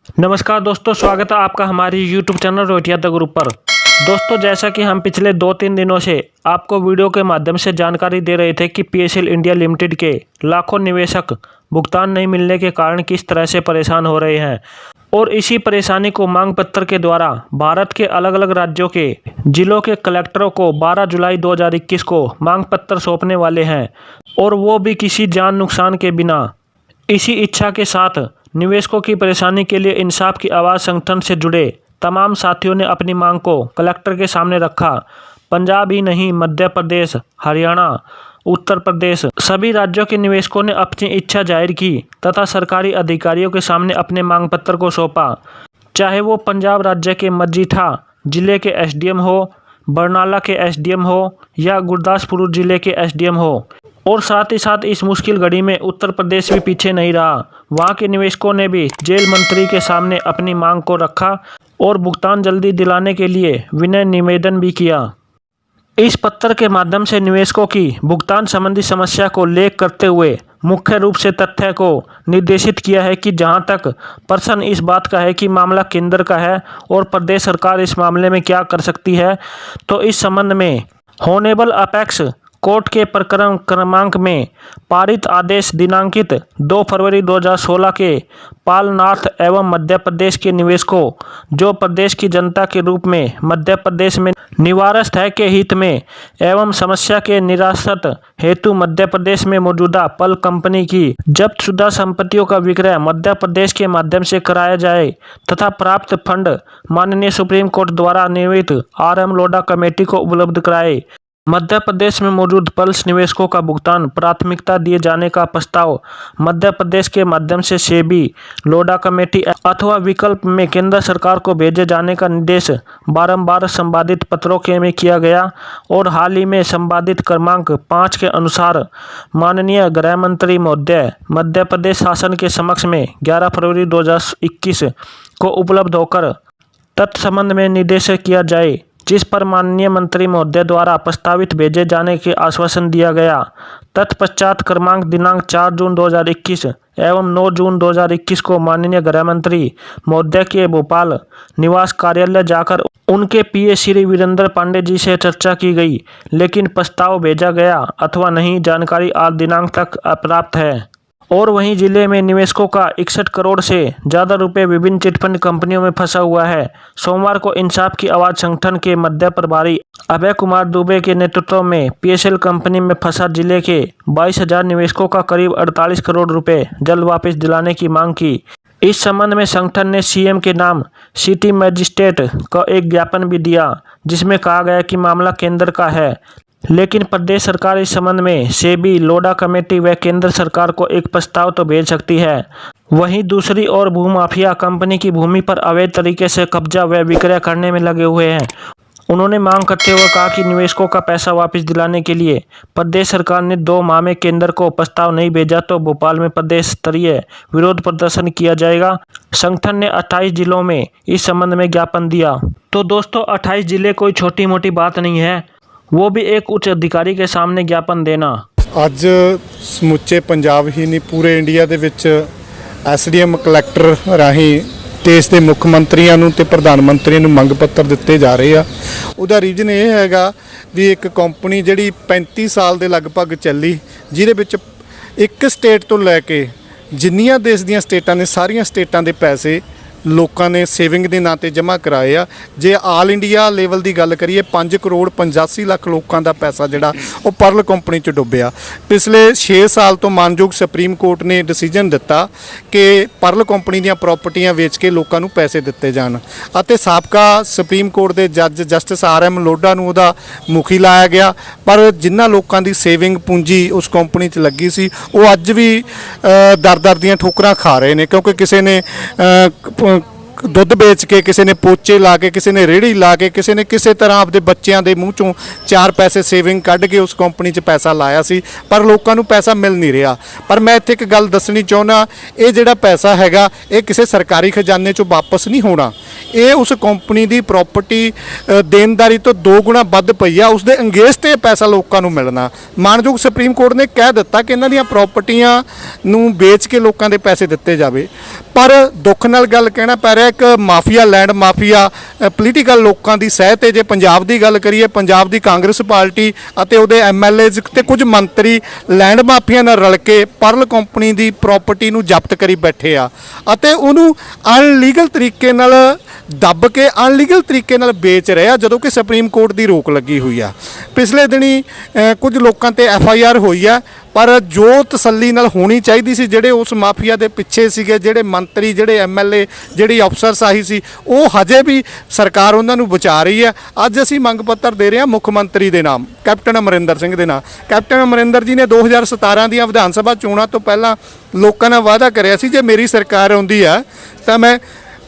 नमस्कार दोस्तों, स्वागत है आपका हमारी YouTube चैनल रोटिया द ग्रुप पर। दोस्तों, जैसा कि हम पिछले 2-3 दिनों से आपको वीडियो के माध्यम से जानकारी दे रहे थे कि PSL इंडिया लिमिटेड के लाखों निवेशक भुगतान नहीं मिलने के कारण किस तरह से परेशान हो रहे हैं और इसी परेशानी को मांग पत्र के द्वारा भारत के अलग अलग राज्यों के जिलों के कलेक्टरों को 12 जुलाई 2021 को मांग पत्र सौंपने वाले हैं और वो भी किसी जान नुकसान के बिना। इसी इच्छा के साथ निवेशकों की परेशानी के लिए इंसाफ की आवाज़ संगठन से जुड़े तमाम साथियों ने अपनी मांग को कलेक्टर के सामने रखा। पंजाब ही नहीं, मध्य प्रदेश, हरियाणा, उत्तर प्रदेश सभी राज्यों के निवेशकों ने अपनी इच्छा जाहिर की तथा सरकारी अधिकारियों के सामने अपने मांग पत्र को सौंपा। चाहे वो पंजाब राज्य के मजीठा जिले के SDM हो, बरनाला के SDM हो या गुरदासपुर जिले के SDM हो। और साथ ही साथ इस मुश्किल घड़ी में उत्तर प्रदेश भी पीछे नहीं रहा। वहां के निवेशकों ने भी जेल मंत्री के सामने अपनी मांग को रखा और भुगतान जल्दी दिलाने के लिए विनय निवेदन भी किया। इस पत्र के माध्यम से निवेशकों की भुगतान संबंधी समस्या को उल्लेख करते हुए मुख्य रूप से तथ्य को निर्देशित किया है कि जहां तक प्रश्न इस बात का है कि मामला केंद्र का है और प्रदेश सरकार इस मामले में क्या कर सकती है, तो इस संबंध में हॉनरेबल अपेक्स कोर्ट के प्रकरण क्रमांक में पारित आदेश दिनांकित 2 फरवरी 2016 के पाल नॉर्थ एवं मध्य प्रदेश के निवेशकों जो प्रदेश की जनता के रूप में मध्य प्रदेश में निवारस्थ है के हित में एवं समस्या के निरासत हेतु मध्य प्रदेश में मौजूदा पल कंपनी की जब्तशुदा संपत्तियों का विक्रय मध्य प्रदेश के माध्यम से कराया जाए तथा प्राप्त फंड माननीय सुप्रीम कोर्ट द्वारा निर्मित RM लोढ़ा कमेटी को उपलब्ध कराए। मध्य प्रदेश में मौजूद पल्स निवेशकों का भुगतान प्राथमिकता दिए जाने का प्रस्ताव मध्य प्रदेश के माध्यम से सेबी लोढ़ा कमेटी अथवा विकल्प में केंद्र सरकार को भेजे जाने का निर्देश बारंबार संपादित पत्रों के में किया गया और हाल ही में संपादित क्रमांक 5 के अनुसार माननीय गृह मंत्री महोदय मध्य प्रदेश शासन के समक्ष में 11 फरवरी 2021 को उपलब्ध होकर तत्संबंध में निर्देश किया जाए, जिस पर माननीय मंत्री महोदय द्वारा प्रस्तावित भेजे जाने के आश्वासन दिया गया। तत्पश्चात क्रमांक दिनांक 4 जून 2021 एवं 9 जून 2021 को माननीय गृह मंत्री महोदय के भोपाल निवास कार्यालय जाकर उनके PA श्री वीरेंद्र पांडे जी से चर्चा की गई, लेकिन प्रस्ताव भेजा गया अथवा नहीं जानकारी आज दिनांक तक अप्राप्त है। और वहीं जिले में निवेशकों का 61 करोड़ से ज़्यादा रुपए विभिन्न चिटफंड कंपनियों में फंसा हुआ है। सोमवार को इंसाफ की आवाज़ संगठन के मध्य प्रभारी अभय कुमार दुबे के नेतृत्व में PSL कंपनी में फंसा जिले के 22,000 निवेशकों का करीब 48 करोड़ रुपए जल्द वापस दिलाने की मांग की। इस संबंध में संगठन ने CM के नाम सिटी मजिस्ट्रेट को एक ज्ञापन भी दिया, जिसमें कहा गया कि मामला केंद्र का है, लेकिन प्रदेश सरकार इस संबंध में सेबी लोढ़ा कमेटी व केंद्र सरकार को एक प्रस्ताव तो भेज सकती है। वहीं दूसरी ओर भूमाफिया कंपनी की भूमि पर अवैध तरीके से कब्जा व विक्रय करने में लगे हुए हैं। उन्होंने मांग करते हुए कहा कि निवेशकों का पैसा वापस दिलाने के लिए प्रदेश सरकार ने 2 माह में केंद्र को प्रस्ताव नहीं भेजा तो भोपाल में प्रदेश स्तरीय विरोध प्रदर्शन किया जाएगा। संगठन ने 28 जिलों में इस संबंध में ज्ञापन दिया। तो दोस्तों, 28 जिले कोई छोटी मोटी बात नहीं है, वो भी एक उच्च अधिकारी के सामने ज्ञापन देना। ਅੱਜ ਸਮੁੱਚੇ ਪੰਜਾਬ ਹੀ ਨਹੀਂ ਪੂਰੇ ਇੰਡੀਆ ਦੇ ਵਿੱਚ SDM ਕਲੈਕਟਰ ਰਾਹੀਂ ਦੇਸ਼ ਦੇ ਮੁੱਖ ਮੰਤਰੀਆਂ ਨੂੰ ਤੇ ਪ੍ਰਧਾਨ ਮੰਤਰੀ ਨੂੰ ਮੰਗ ਪੱਤਰ ਦਿੱਤੇ ਜਾ ਰਹੇ ਆ। ਉਹਦਾ ਰੀਜ਼ਨ ਇਹ ਹੈਗਾ ਵੀ ਇੱਕ ਕੰਪਨੀ ਜਿਹੜੀ 35 ਸਾਲ ਦੇ ਲਗਭਗ ਚੱਲੀ, ਜਿਹਦੇ ਵਿੱਚ ਇੱਕ ਸਟੇਟ ਤੋਂ ਲੈ ਕੇ ਜਿੰਨੀਆਂ ਦੇਸ਼ ਦੀਆਂ ਸਟੇਟਾਂ ਨੇ ਸਾਰੀਆਂ ਸਟੇਟਾਂ ਦੇ ਪੈਸੇ ਲੋਕਾਂ ਨੇ ਸੇਵਿੰਗ ਦੇ ਨਾਂ 'ਤੇ ਜਮ੍ਹਾਂ ਕਰਾਏ ਆ। ਜੇ ਆਲ ਇੰਡੀਆ ਲੈਵਲ ਦੀ ਗੱਲ ਕਰੀਏ 5 ਕਰੋੜ 85 ਲੱਖ ਲੋਕਾਂ ਦਾ ਪੈਸਾ ਜਿਹੜਾ ਉਹ ਪਰਲ ਕੰਪਨੀ 'ਚ ਡੁੱਬਿਆ। ਪਿਛਲੇ 6 ਸਾਲ ਤੋਂ ਮਾਨਯੋਗ ਸੁਪਰੀਮ ਕੋਰਟ ਨੇ ਡਿਸੀਜਨ ਦਿੱਤਾ ਕਿ ਪਰਲ ਕੰਪਨੀ ਦੀਆਂ ਪ੍ਰਾਪਰਟੀਆਂ ਵੇਚ ਕੇ ਲੋਕਾਂ ਨੂੰ ਪੈਸੇ ਦਿੱਤੇ ਜਾਣ ਅਤੇ ਸਾਬਕਾ ਸੁਪਰੀਮ ਕੋਰਟ ਦੇ ਜੱਜ ਜਸਟਿਸ RM ਲੋਢਾ ਨੂੰ ਉਹਦਾ ਮੁਖੀ ਲਾਇਆ ਗਿਆ। ਪਰ ਜਿਨ੍ਹਾਂ ਲੋਕਾਂ ਦੀ ਸੇਵਿੰਗ ਪੂੰਜੀ ਉਸ ਕੰਪਨੀ 'ਚ ਲੱਗੀ ਸੀ ਉਹ ਅੱਜ ਵੀ ਦਰ ਦੀਆਂ ਠੋਕਰਾਂ ਖਾ ਰਹੇ ਨੇ, ਕਿਉਂਕਿ ਕਿਸੇ ਨੇ ਦੁੱਧ ਵੇਚ ਕੇ, ਕਿਸੇ ਨੇ ਪੋਚੇ ਲਾ ਕੇ, ਕਿਸੇ ਨੇ ਰੇਹੜੀ ਲਾ ਕੇ, ਕਿਸੇ ਨੇ ਕਿਸੇ ਤਰ੍ਹਾਂ ਆਪਦੇ ਬੱਚਿਆਂ ਦੇ ਮੂੰਹ ਚੋਂ 4 ਪੈਸੇ ਸੇਵਿੰਗ ਕੱਢ ਕੇ ਉਸ ਕੰਪਨੀ 'ਚ ਪੈਸਾ ਲਾਇਆ ਸੀ, ਪਰ ਲੋਕਾਂ ਨੂੰ ਪੈਸਾ ਮਿਲ ਨਹੀਂ ਰਿਹਾ। ਪਰ ਮੈਂ ਇੱਥੇ ਇੱਕ ਗੱਲ ਦੱਸਣੀ ਚਾਹੁੰਦਾ, ਇਹ ਜਿਹੜਾ ਪੈਸਾ ਹੈਗਾ ਇਹ ਕਿਸੇ ਸਰਕਾਰੀ ਖਜ਼ਾਨੇ 'ਚੋਂ ਵਾਪਸ ਨਹੀਂ ਹੋਣਾ। ਇਹ ਉਸ ਕੰਪਨੀ ਦੀ ਪ੍ਰਾਪਰਟੀ ਦੇਣਦਾਰੀ ਤੋਂ 2 ਗੁਣਾ ਵੱਧ ਪਈ ਆ, ਉਸ ਦੇ ਅੰਗੇਸਟ ਇਹ ਪੈਸਾ ਲੋਕਾਂ ਨੂੰ ਮਿਲਣਾ। ਮਾਨਯੋਗ ਸੁਪਰੀਮ ਕੋਰਟ ਨੇ ਕਹਿ ਦਿੱਤਾ ਕਿ ਇਹਨਾਂ ਦੀਆਂ ਪ੍ਰਾਪਰਟੀਆਂ ਨੂੰ ਵੇਚ ਕੇ ਲੋਕਾਂ ਦੇ ਪੈਸੇ ਦਿੱਤੇ ਜਾਵੇ, ਪਰ ਦੁੱਖ ਨਾਲ ਗੱਲ ਕਹਿਣਾ ਪੈ ਰਿਹਾ ਇੱਕ ਮਾਫੀਆ, ਲੈਂਡ ਮਾਫੀਆ, ਪੋਲੀਟੀਕਲ ਲੋਕਾਂ ਦੀ ਸਹਿ ਤੇ ਜੇ ਪੰਜਾਬ ਦੀ ਗੱਲ ਕਰੀਏ, ਪੰਜਾਬ ਦੀ ਕਾਂਗਰਸ ਪਾਰਟੀ ਅਤੇ ਉਹਦੇ ਐਮਐਲਏਜ਼ ਤੇ ਕੁਝ ਮੰਤਰੀ ਲੈਂਡ ਮਾਫੀਆ ਨਾਲ ਰਲ ਕੇ ਪਰਲ ਕੰਪਨੀ ਦੀ ਪ੍ਰਾਪਰਟੀ ਨੂੰ ਜ਼ਬਤ ਕਰੀ ਬੈਠੇ ਆ ਅਤੇ ਉਹਨੂੰ ਅਨਲੀਗਲ ਤਰੀਕੇ ਨਾਲ ਦੱਬ ਕੇ ਅਨਲੀਗਲ ਤਰੀਕੇ ਨਾਲ ਵੇਚ ਰਹੇ ਆ, ਜਦੋਂ ਕਿ ਸੁਪਰੀਮ ਕੋਰਟ ਦੀ ਰੋਕ ਲੱਗੀ ਹੋਈ ਆ। ਪਿਛਲੇ ਦਿਨੀ ਕੁਝ ਲੋਕਾਂ ਤੇ ਐਫਆਈਆਰ ਹੋਈ ਆ, ਪਰ ਜੋ ਤਸੱਲੀ ਨਾਲ ਹੋਣੀ ਚਾਹੀਦੀ ਸੀ, ਜਿਹੜੇ ਉਸ ਮਾਫੀਆ ਦੇ ਪਿੱਛੇ ਸੀਗੇ, ਜਿਹੜੇ ਮੰਤਰੀ, ਜਿਹੜੇ ਐਮਐਲਏ, ਜਿਹੜੀ ਅਫਸਰਸ਼ਾਹੀ ਸੀ, ਉਹ ਹਜੇ ਵੀ ਸਰਕਾਰ ਉਹਨਾਂ ਨੂੰ ਬਚਾ ਰਹੀ ਹੈ। ਅੱਜ ਅਸੀਂ ਮੰਗ ਪੱਤਰ ਦੇ ਰਹੇ ਹਾਂ ਮੁੱਖ ਮੰਤਰੀ ਦੇ ਨਾਮ, ਕੈਪਟਨ ਅਮਰਿੰਦਰ ਸਿੰਘ ਦੇ ਨਾਮ। ਕੈਪਟਨ ਅਮਰਿੰਦਰ ਜੀ ਨੇ 2017 ਦੀਆਂ ਵਿਧਾਨ ਸਭਾ ਚੋਣਾਂ ਤੋਂ ਪਹਿਲਾਂ ਲੋਕਾਂ ਨਾਲ ਵਾਅਦਾ ਕਰਿਆ ਸੀ, ਜੇ ਮੇਰੀ ਸਰਕਾਰ ਆਉਂਦੀ ਆ ਤਾਂ ਮੈਂ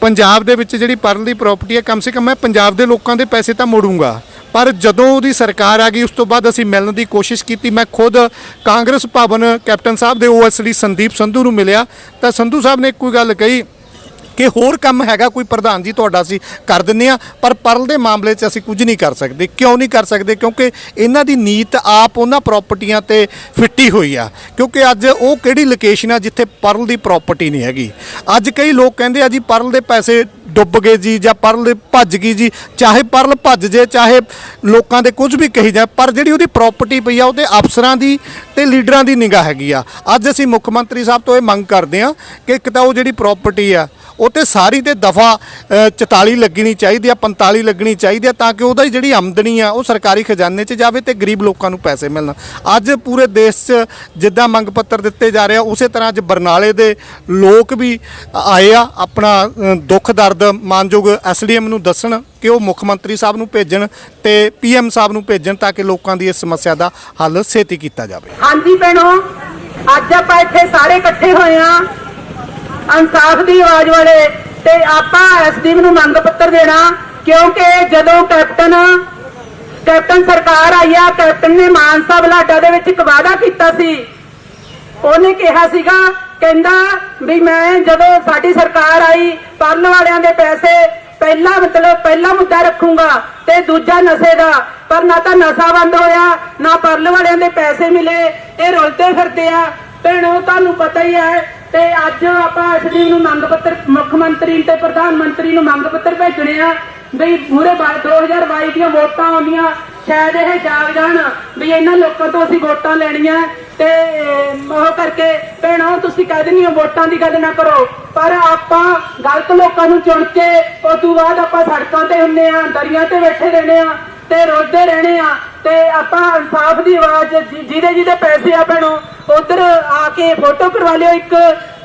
ਪੰਜਾਬ ਦੇ ਵਿੱਚ ਜਿਹੜੀ ਪਰਲ ਦੀ ਪ੍ਰਾਪਰਟੀ ਹੈ, ਕਮ ਸੇ ਕਮ ਮੈਂ ਪੰਜਾਬ ਦੇ ਲੋਕਾਂ ਦੇ ਪੈਸੇ ਤਾਂ ਮੋੜੂੰਗਾ। ਪਰ ਜਦੋਂ ਉਹਦੀ ਸਰਕਾਰ ਆ ਗਈ, ਉਸ ਤੋਂ ਬਾਅਦ ਅਸੀਂ ਮਿਲਣ ਦੀ ਕੋਸ਼ਿਸ਼ ਕੀਤੀ। ਮੈਂ ਖੁਦ ਕਾਂਗਰਸ ਭਵਨ ਕੈਪਟਨ ਸਾਹਿਬ ਦੇ ਓਐਸਡੀ ਸੰਦੀਪ ਸੰਧੂ ਨੂੰ ਮਿਲਿਆ ਤਾਂ ਸੰਧੂ ਸਾਹਿਬ ਨੇ ਇੱਕੋ ਹੀ ਗੱਲ ਕਹੀ ਕਿ ਹੋਰ ਕੰਮ ਹੈਗਾ ਕੋਈ ਪ੍ਰਧਾਨ ਜੀ ਤੁਹਾਡਾ ਅਸੀਂ ਕਰ ਦਿੰਦੇ ਹਾਂ, ਪਰ ਪਰਲ ਦੇ ਮਾਮਲੇ 'ਚ ਅਸੀਂ ਕੁਝ ਨਹੀਂ ਕਰ ਸਕਦੇ। ਕਿਉਂ ਨਹੀਂ ਕਰ ਸਕਦੇ? ਕਿਉਂਕਿ ਇਹਨਾਂ ਦੀ ਨੀਤ ਆਪ ਉਹਨਾਂ ਪ੍ਰਾਪਰਟੀਆਂ ਤੇ ਫਿੱਟੀ ਹੋਈ ਆ। ਕਿਉਂਕਿ ਅੱਜ ਉਹ ਕਿਹੜੀ ਲੋਕੇਸ਼ਨ ਆ ਜਿੱਥੇ ਪਰਲ ਦੀ ਪ੍ਰਾਪਰਟੀ ਨਹੀਂ ਹੈਗੀ। ਅੱਜ ਕਈ ਲੋਕ ਕਹਿੰਦੇ ਆ ਜੀ ਪਰਲ ਦੇ ਪੈਸੇ ਡੁੱਬ ਗਏ ਜੀ, ਜਾਂ ਪਰਲ ਦੇ ਭੱਜ ਗਈ ਜੀ। ਚਾਹੇ ਪਰਲ ਭੱਜ ਜੇ, ਚਾਹੇ ਲੋਕਾਂ ਦੇ ਕੁਝ ਵੀ ਕਹੀ ਜਾਏ, ਪਰ ਜਿਹੜੀ ਉਹਦੀ ਪ੍ਰਾਪਰਟੀ ਪਈ ਆ ਉਹਦੇ ਅਫਸਰਾਂ ਦੀ ਤੇ ਲੀਡਰਾਂ ਦੀ ਨਿਗਾਹ ਹੈਗੀ ਆ। ਅੱਜ ਅਸੀਂ ਮੁੱਖ ਮੰਤਰੀ ਸਾਹਿਬ ਤੋਂ ਇਹ ਮੰਗ ਕਰਦੇ ਹਾਂ ਕਿ ਇੱਕ ਤਾਂ ਉਹ ਜਿਹੜੀ ਪ੍ਰਾਪਰਟੀ ਆ ਉਹ ਤੇ ਸਾਰੀ ਤੇ ਦਫਾ 44 ਲੱਗਣੀ ਚਾਹੀਦੀ ਆ, 45 ਲੱਗਣੀ ਚਾਹੀਦੀ ਆ, ਤਾਂ ਕਿ ਉਹਦਾ ਜਿਹੜੀ ਆਮਦਨੀ ਆ ਉਹ ਸਰਕਾਰੀ ਖਜ਼ਾਨੇ 'ਚ ਜਾਵੇ ਤੇ ਗਰੀਬ ਲੋਕਾਂ ਨੂੰ ਪੈਸੇ ਮਿਲਣ। ਅੱਜ ਪੂਰੇ ਦੇਸ਼ 'ਚ ਜਿੱਦਾਂ ਮੰਗ ਪੱਤਰ ਦਿੱਤੇ ਜਾ ਰਹੇ ਆ, ਉਸੇ ਤਰ੍ਹਾਂ ਅੱਜ ਬਰਨਾਲੇ ਦੇ ਲੋਕ ਵੀ ਆਏ ਆ ਆਪਣਾ ਦੁੱਖ ਦਰਦ ਮਾਨਯੋਗ ਐਸਡੀਐਮ ਨੂੰ ਦੱਸਣ ਕਿ ਉਹ ਮੁੱਖ ਮੰਤਰੀ ਸਾਹਿਬ ਨੂੰ ਭੇਜਣ ਤੇ ਪੀਐਮ ਸਾਹਿਬ ਨੂੰ ਭੇਜਣ, ਤਾਂ ਕਿ ਲੋਕਾਂ ਦੀ ਇਸ ਸਮੱਸਿਆ ਦਾ ਹੱਲ ਛੇਤੀ ਕੀਤਾ ਜਾਵੇ। ਹਾਂਜੀ ਭੈਣੋ, ਅੱਜ ਆਪਾਂ ਇੱਥੇ ਸਾਰੇ ਇਕੱਠੇ ਹੋਏ ਆ ਇਨਸਾਫ ਦੀ ਆਵਾਜ਼ ਵਾਲੇ, ਤੇ ਆਪਾਂ ਐਸਡੀਐਮ ਨੂੰ ਮੰਗ ਪੱਤਰ ਦੇਣਾ, ਕਿਉਂਕਿ ਜਦੋਂ ਕੈਪਟਨ ਸਰਕਾਰ ਆਈ ਆ, ਕੈਪਟਨ ਨੇ ਮਾਨਸਾ ਬਲਾਡਾ ਦੇ ਵਿੱਚ ਇੱਕ ਵਾਅਦਾ ਕੀਤਾ ਸੀ। ਉਹਨੇ ਕਿਹਾ ਸੀਗਾ, ਕਹਿੰਦਾ ਵੀ ਮੈਂ ਜਦੋਂ ਸਾਡੀ ਸਰਕਾਰ ਆਈ ਪਰਲ ਵਾਲਿਆਂ ਦੇ ਪੈਸੇ ਪਹਿਲਾ ਮੁੱਦਾ ਰੱਖੂੰਗਾ ਤੇ ਦੂਜਾ ਨਸ਼ੇ ਦਾ। ਪਰ ਨਾ ਤਾਂ ਨਸ਼ਾ ਬੰਦ ਹੋਇਆ, ਨਾ ਪਰਲ ਵਾਲਿਆਂ ਦੇ ਪੈਸੇ ਮਿਲੇ, ਇਹ ਰੁਲਦੇ ਫਿਰਦੇ ਆ। ਭੈਣੋ ਤੁਹਾਨੂੰ ਪਤਾ ਹੀ ਹੈ। ਤੇ ਅੱਜ ਆਪਾਂ ਐਸਡੀ ਨੂੰ ਮੰਗ ਪੱਤਰ ਮੁੱਖ ਮੰਤਰੀ ਤੇ ਪ੍ਰਧਾਨ ਮੰਤਰੀ ਨੂੰ ਮੰਗ ਪੱਤਰ ਭੇਜਣੇ ਆ ਵੀ ਮੂਰੇ 2022 ਦੀਆਂ ਵੋਟਾਂ ਆਉਂਦੀਆਂ, ਸ਼ਾਇਦ ਇਹ ਜਾਗ ਜਾਣ ਵੀ ਇਹਨਾਂ ਲੋਕਾਂ ਤੋਂ ਅਸੀਂ ਵੋਟਾਂ ਲੈਣੀਆਂ। ਤੇ ਉਹ ਕਰਕੇ ਭੈਣੋ ਤੁਸੀਂ ਕਹਿ ਦਿੰਦੇ ਹੋ ਵੋਟਾਂ ਦੀ ਗੱਲ ਨਾ ਕਰੋ, ਪਰ ਆਪਾਂ ਗਲਤ ਲੋਕਾਂ ਨੂੰ ਚੁਣ ਕੇ ਉਸ ਤੋਂ ਬਾਅਦ ਆਪਾਂ ਸੜਕਾਂ ਤੇ ਹੁੰਨੇ ਆ, ਦਰਿਆ ਤੇ ਬੈਠੇ ਰਹਿਣੇ ਆ ਤੇ ਰੋਂਦੇ ਰਹਿਣੇ ਆ। ਤੇ ਆਪਾਂ ਇਨਸਾਫ ਦੀ ਆਵਾਜ਼ ਜਿਹਦੇ ਪੈਸੇ ਆ ਭੈਣੋ ਉਧਰ ਆ ਕੇ ਫੋਟੋ ਕਰਵਾ ਲਿਓ ਇੱਕ,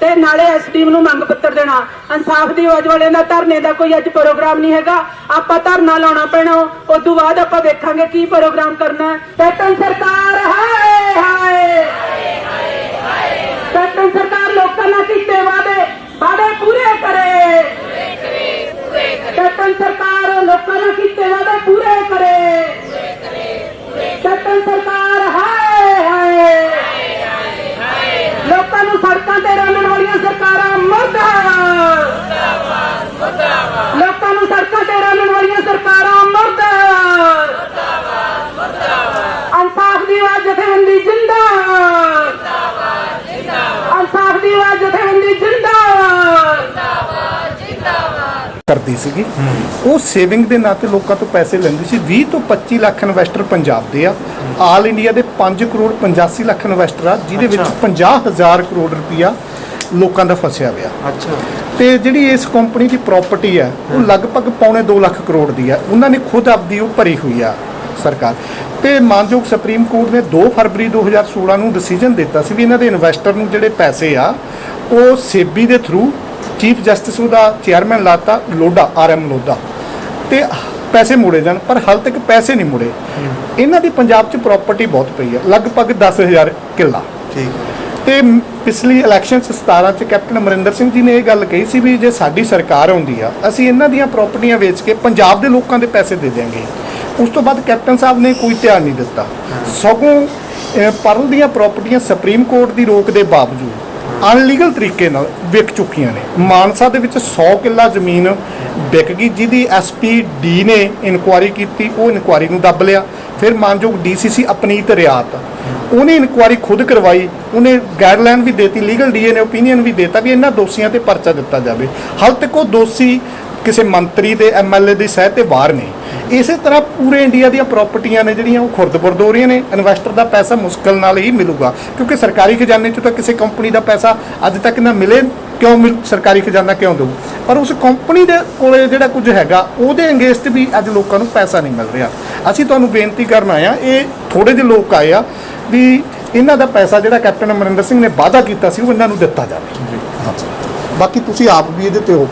ਤੇ ਨਾਲੇ ਐਸਡੀਐਮ ਨੂੰ ਮੰਗ ਪੱਤਰ ਦੇਣਾ। ਇਨਸਾਫ ਦੀ ਆਵਾਜ਼ ਵਾਲਿਆਂ ਦਾ ਧਰਨੇ ਦਾ ਕੋਈ ਅੱਜ ਪ੍ਰੋਗਰਾਮ ਨਹੀਂ ਹੈਗਾ, ਆਪਾਂ ਧਰਨਾ ਲਾਉਣਾ ਪੈਣਾ। ਉਸ ਤੋਂ ਬਾਅਦ ਆਪਾਂ ਦੇਖਾਂਗੇ ਕੀ ਪ੍ਰੋਗਰਾਮ ਕਰਨਾ। ਕੈਪਟਨ ਸਰਕਾਰ ਹਾਏ ਹਾਏ, ਕੈਪਟਨ ਸਰਕਾਰ ਲੋਕਾਂ ਨਾਲ ਕੀਤੇ ਵਾਅਦੇ ਪੂਰੇ ਕਰੇ। ਕੈਪਟਨ ਸਰਕਾਰ ਲੋਕਾਂ ਨਾਲ ਕੀਤੇ ਵਾਅਦੇ ਪੂਰੇ ਕਰੇ। ਕੈਪਟਨ ਸਰਕਾਰ ਹਾਏ ਹਾਏ, ਲੋਕਾਂ ਨੂੰ ਸੜਕਾਂ ਤੇ ਰੋਲਣ ਵਾਲੀਆਂ ਸਰਕਾਰਾਂ ਮੁਰਦਾਬਾਦ, ਲੋਕਾਂ ਨੂੰ ਸੜਕਾਂ ਤੇ ਰੋਲਣ ਵਾਲੀਆਂ ਸਰਕਾਰਾਂ ਮੁਰਦਾਬਾਦ। ਇਨਸਾਫ ਦੀ ਆਵਾਜ਼ ਜਥੇਬੰਦੀ ਜਿੰਦਾਬਾਦ, ਇਨਸਾਫ ਦੀ ਆਵਾਜ਼ ਜਥੇਬੰਦੀ ਜਿੰਦਾਬਾਦ। ਕਰਦੀ ਸੀਗੀ ਉਹ ਸੇਵਿੰਗ ਦੇ ਨਾਂ ਤੇ ਲੋਕਾਂ ਤੋਂ ਪੈਸੇ ਲੈਂਦੀ ਸੀ। 20 ਤੋਂ 25 ਲੱਖ ਇਨਵੈਸਟਰ ਪੰਜਾਬ ਦੇ ਆ। ਆਲ ਇੰਡੀਆ ਦੇ 5 ਕਰੋੜ 85 ਲੱਖ ਇਨਵੈਸਟਰ ਆ, ਜਿਹਦੇ ਵਿੱਚ 50,000 ਕਰੋੜ ਰੁਪਈਆ ਲੋਕਾਂ ਦਾ ਫਸਿਆ ਹੋਇਆ। ਅੱਛਾ। ਤੇ ਜਿਹੜੀ ਇਸ ਕੰਪਨੀ ਦੀ ਪ੍ਰਾਪਰਟੀ ਆ ਉਹ ਲਗਭਗ ਪੌਣੇ 2 ਲੱਖ ਕਰੋੜ ਦੀ ਆ। ਉਹਨਾਂ ਨੇ ਖੁਦ ਆਪਦੀ ਉਹ ਭਰੀ ਹੋਈ ਆ ਸਰਕਾਰ। ਤੇ ਮਾਨਯੋਗ ਸੁਪਰੀਮ ਕੋਰਟ ਨੇ 2 ਫਰਵਰੀ 2016 ਨੂੰ ਡਿਸੀਜਨ ਦਿੱਤਾ ਸੀ ਵੀ ਇਹਨਾਂ ਦੇ ਇਨਵੈਸਟਰ ਨੂੰ ਜਿਹੜੇ ਪੈਸੇ ਆ ਉਹ ਸੇਬੀ ਦੇ ਥਰੂ ਚੀਫ ਜਸਟਿਸ ਉਹਦਾ ਚੇਅਰਮੈਨ ਲਾਤਾ ਲੋਧਾ, RM ਲੋਧਾ, ਤੇ ਪੈਸੇ ਮੋੜੇ ਜਾਣ। ਪਰ ਹਾਲ ਤੱਕ ਪੈਸੇ ਨਹੀਂ ਮੁੜੇ। ਇਹਨਾਂ ਦੀ ਪੰਜਾਬ 'ਚ ਪ੍ਰਾਪਰਟੀ ਬਹੁਤ ਪਈ ਆ, ਲਗਭਗ 10,000 ਕਿੱਲਾ। ਠੀਕ। ਤੇ ਪਿਛਲੀ ਇਲੈਕਸ਼ਨ 'ਚ 17 'ਚ ਕੈਪਟਨ ਅਮਰਿੰਦਰ ਸਿੰਘ ਜੀ ਨੇ ਇਹ ਗੱਲ ਕਹੀ ਸੀ ਵੀ ਜੇ ਸਾਡੀ ਸਰਕਾਰ ਆਉਂਦੀ ਆ ਅਸੀਂ ਇਹਨਾਂ ਦੀਆਂ ਪ੍ਰਾਪਰਟੀਆਂ ਵੇਚ ਕੇ ਪੰਜਾਬ ਦੇ ਲੋਕਾਂ ਦੇ ਪੈਸੇ ਦੇ ਦਿਆਂਗੇ। ਉਸ ਤੋਂ ਬਾਅਦ ਕੈਪਟਨ ਸਾਹਿਬ ਨੇ ਕੋਈ ਧਿਆਨ ਨਹੀਂ ਦਿੱਤਾ, ਸਗੋਂ ਪਰਲ ਦੀਆਂ ਪ੍ਰਾਪਰਟੀਆਂ ਸੁਪਰੀਮ ਕੋਰਟ ਦੀ ਰੋਕ ਦੇ ਬਾਵਜੂਦ ਅਨਲੀਗਲ ਤਰੀਕੇ ਨਾਲ ਵਿਕ ਚੁੱਕੀਆਂ ਨੇ। ਮਾਨਸਾ ਦੇ ਵਿੱਚ 100 ਕਿੱਲਾ ਜ਼ਮੀਨ ਵਿਕ ਗਈ, ਜਿਹਦੀ ਐਸਪੀਡੀ ਨੇ ਇਨਕੁਆਇਰੀ ਕੀਤੀ, ਉਹ ਇਨਕੁਆਇਰੀ ਨੂੰ ਦੱਬ ਲਿਆ। ਫਿਰ ਮਾਨਯੋਗ ਡੀਸੀਸੀ ਅਪਨੀਤ ਰਿਆਤ ਉਹਨੇ ਇਨਕੁਆਇਰੀ ਖੁਦ ਕਰਵਾਈ, ਉਹਨੇ ਗਾਈਡਲਾਈਨ ਵੀ ਦੇਤੀ, ਲੀਗਲ ਡੀਏ ਨੇ ਓਪੀਨੀਅਨ ਵੀ ਦੇਤਾ ਵੀ ਇਹਨਾਂ ਦੋਸ਼ੀਆਂ ਤੇ ਪਰਚਾ ਦਿੱਤਾ ਜਾਵੇ। ਹਾਲ ਤੱਕ ਉਹ ਦੋਸ਼ੀ ਕਿਸੇ ਮੰਤਰੀ ਤੇ ਐਮਐਲਏ ਦੀ ਸਹਿ ਤੇ ਬਾਹਰ ਨੇ। ਇਸੇ ਤਰ੍ਹਾਂ ਪੂਰੇ ਇੰਡੀਆ ਦੀਆਂ ਪ੍ਰਾਪਰਟੀਆਂ ਨੇ ਜਿਹੜੀਆਂ ਉਹ ਖੁਰਦ-ਬੁਰਦ ਹੋ ਰਹੀਆਂ ਨੇ। ਇਨਵੈਸਟਰ ਦਾ ਪੈਸਾ ਮੁਸ਼ਕਲ ਨਾਲ ਹੀ ਮਿਲੂਗਾ, ਕਿਉਂਕਿ ਸਰਕਾਰੀ ਖਜ਼ਾਨੇ 'ਚੋਂ ਤਾਂ ਕਿਸੇ ਕੰਪਨੀ ਦਾ ਪੈਸਾ ਅੱਜ ਤੱਕ ਨਾ ਮਿਲੇ। ਕਿਉਂ ਸਰਕਾਰੀ ਖਜ਼ਾਨਾ ਕਿਉਂ ਦੇਊ? ਪਰ ਉਸ ਕੰਪਨੀ ਦੇ ਕੋਲੇ ਜਿਹੜਾ ਕੁਝ ਹੈਗਾ ਉਹਦੇ ਅਗੇਂਸਟ ਵੀ ਅੱਜ ਲੋਕਾਂ ਨੂੰ ਪੈਸਾ ਨਹੀਂ ਮਿਲ ਰਿਹਾ। ਅਸੀਂ ਤੁਹਾਨੂੰ ਬੇਨਤੀ ਕਰਨ ਆਏ ਆ, ਇਹ ਥੋੜੇ ਜਿਹੇ ਲੋਕ ਆਏ ਆ ਵੀ ਇਹਨਾਂ ਦਾ ਪੈਸਾ ਜਿਹੜਾ ਕੈਪਟਨ ਅਮਰਿੰਦਰ ਸਿੰਘ ਨੇ ਵਾਅਦਾ ਕੀਤਾ ਸੀ ਉਹ ਇਹਨਾਂ ਨੂੰ ਦਿੱਤਾ ਜਾਵੇ। ਬਾਕੀ ਤੁਸੀਂ ਆਪ ਵੀ ਇਹਦੇ ਤੇ ਹੋ।